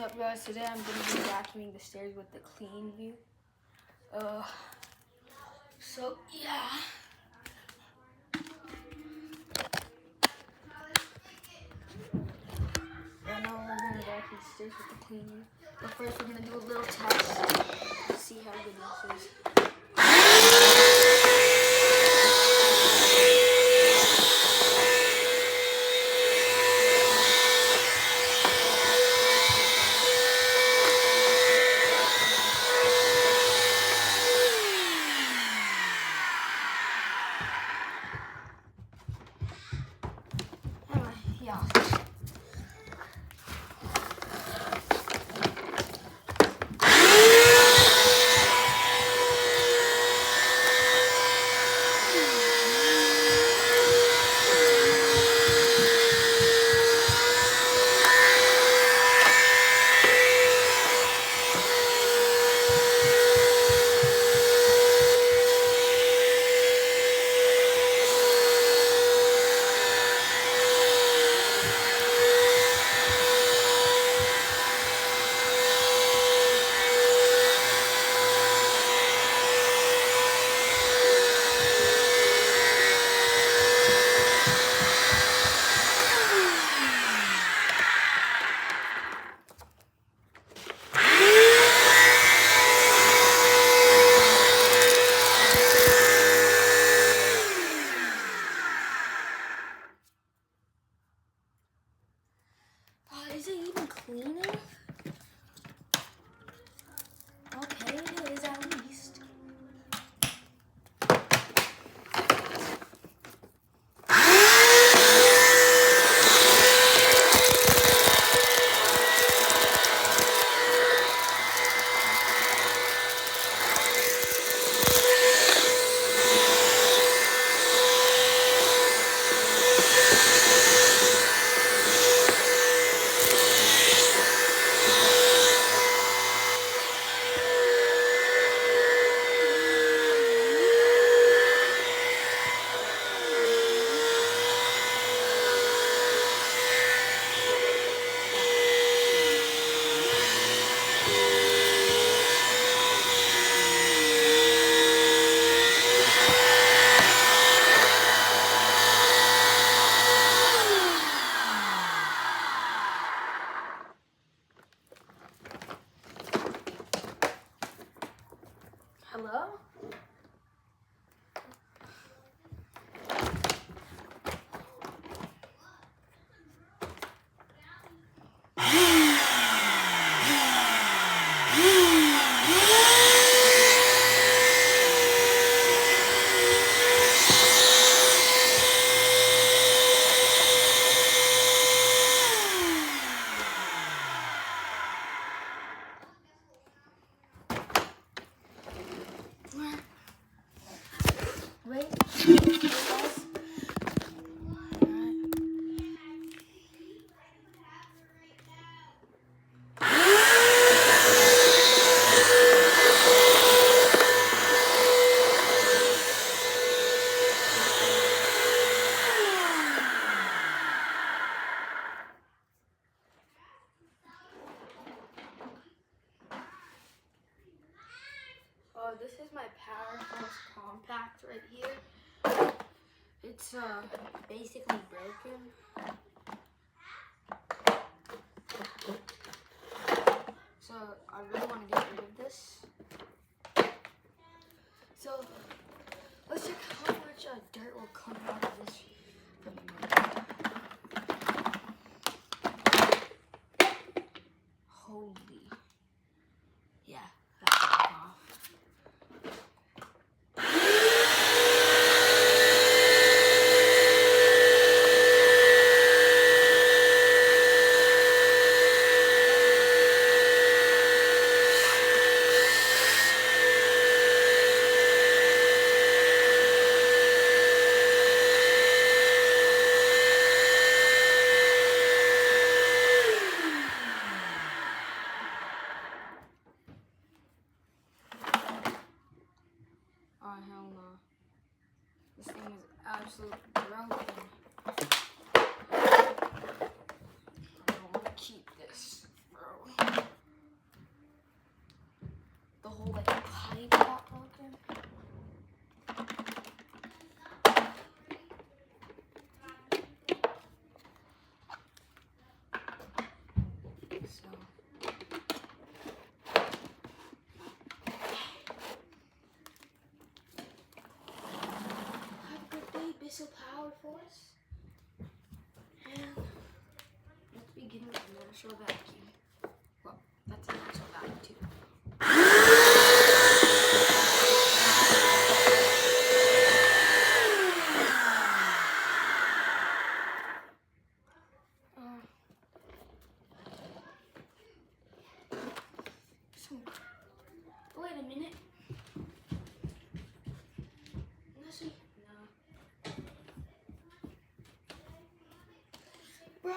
What's up, guys? Today I'm going to be vacuuming the stairs with the clean view. So yeah. Right now we're going to vacuum the stairs with the clean view. But first we're going to do a little test to see how good this is. Yeah. Is it even clean enough? Okay, it is at least. Hello? Wait. This is my Powerhouse Compact right here. It's basically broken. So I really want to get rid of this. So let's check how much dirt will come out of this from the moment. Holy. Yeah, that's off. Oh, hell no. This thing is absolutely broken. I don't want to keep this, bro. for us. And let's begin with the natural vacuum. Well, that's a natural vacuum too. Wait a minute. Let's see. No. Bro.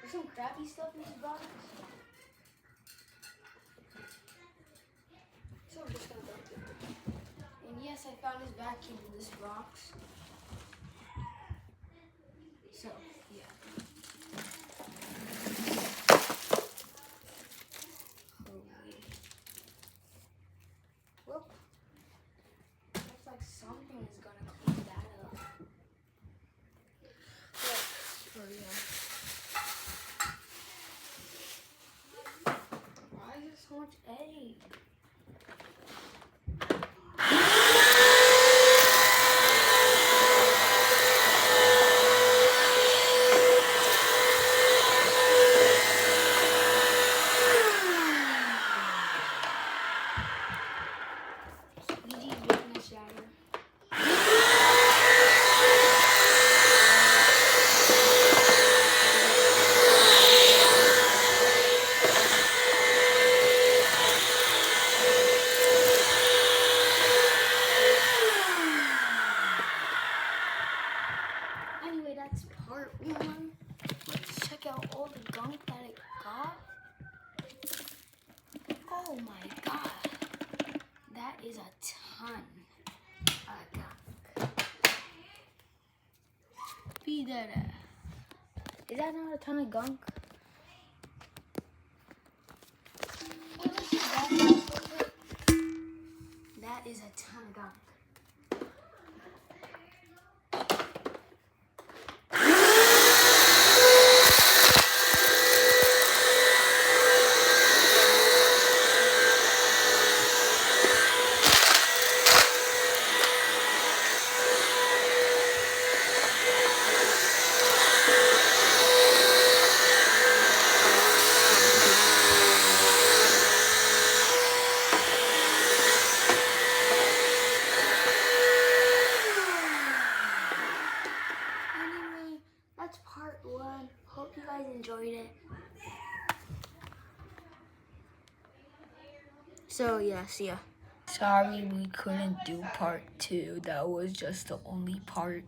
There's some crappy stuff in this box. So I'm just gonna go through it. And yes, I found this vacuum in this box. So, yeah. Holy. Whoop. Looks like something is gonna clean that up. But, hurry up. Why is there so much egg? Squeegee's making a shatter. Anyway, that's part one. Let's check out all the gunk that it got. Oh my god. That is a ton of gunk. Be that. Is that not a ton of gunk? That is a ton of gunk. That's part one. Hope you guys enjoyed it. So yeah, see ya. Sorry we couldn't do part 2. That was just the only part.